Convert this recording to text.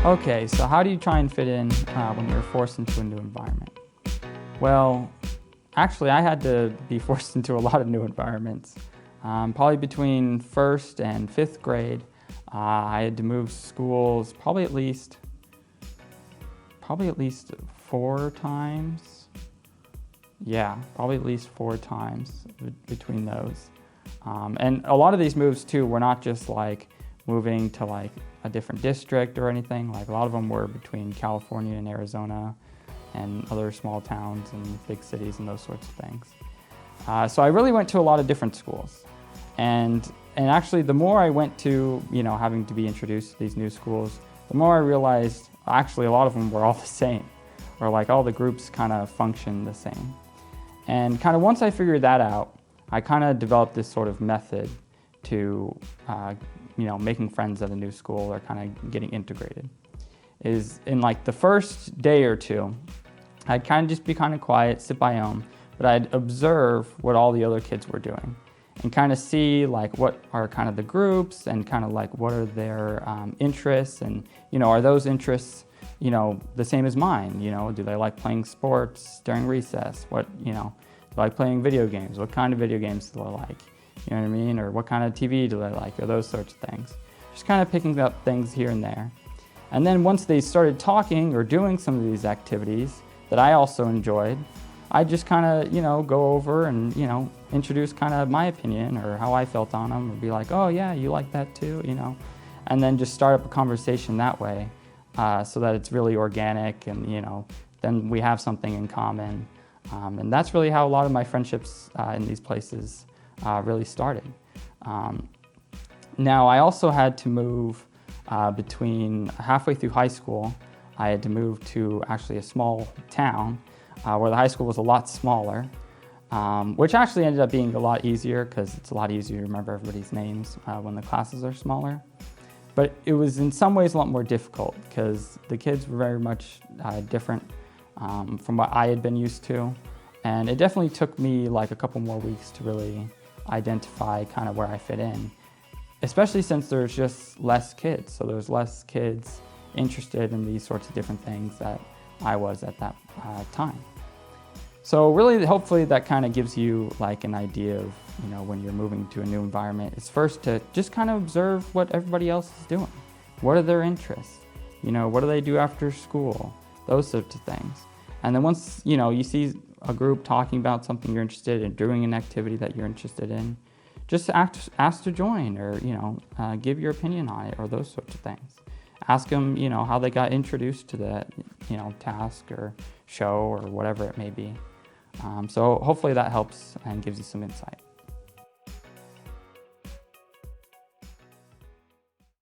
Okay, so how do you try and fit in when you're forced into a new environment? Well, actually, I had to be forced into a lot of new environments. Probably between first and fifth grade, I had to move schools probably at least 4 times. Yeah, probably at least 4 times between those. And a lot of these moves too were not just like moving to like a different district or anything. Like a lot of them were between California and Arizona and other small towns and big cities and those sorts of things. So I really went to a lot of different schools. And actually the more I went to, having to be introduced to these new schools, the more I realized actually a lot of them were all the same, or like all the groups kind of function the same. And kind of once I figured that out, I kind of developed this sort of method to, making friends at a new school or kind of getting integrated. Is in like the first day or two, I'd kind of just be kind of quiet, sit by home, but I'd observe what all the other kids were doing and kind of see like what are kind of the groups and kind of like what are their interests and, are those interests, the same as mine? Do they like playing sports during recess? Do they like playing video games? What kind of video games do they like? You know what I mean? Or what kind of TV do they like? Or those sorts of things. Just kind of picking up things here and there. And then once they started talking or doing some of these activities that I also enjoyed, I just kind of, go over and, introduce kind of my opinion or how I felt on them, or be like, oh yeah, you like that too, and then just start up a conversation that way, so that it's really organic and, then we have something in common. And that's really how a lot of my friendships in these places really started. Now, I also had to move between halfway through high school. I had to move to actually a small town where the high school was a lot smaller, which actually ended up being a lot easier because it's a lot easier to remember everybody's names when the classes are smaller. But it was in some ways a lot more difficult because the kids were very much different from what I had been used to. And it definitely took me like a couple more weeks to really identify kind of where I fit in, especially since there's just less kids. So there's less kids interested in these sorts of different things that I was at that time. So really, hopefully that kind of gives you like an idea of, when you're moving to a new environment, it's first to just kind of observe what everybody else is doing. What are their interests? What do they do after school? Those sorts of things. And then once, you see a group talking about something you're interested in, doing an activity that you're interested in, just ask to join or, give your opinion on it or those sorts of things. Ask them, how they got introduced to that, task or show or whatever it may be. So hopefully that helps and gives you some insight.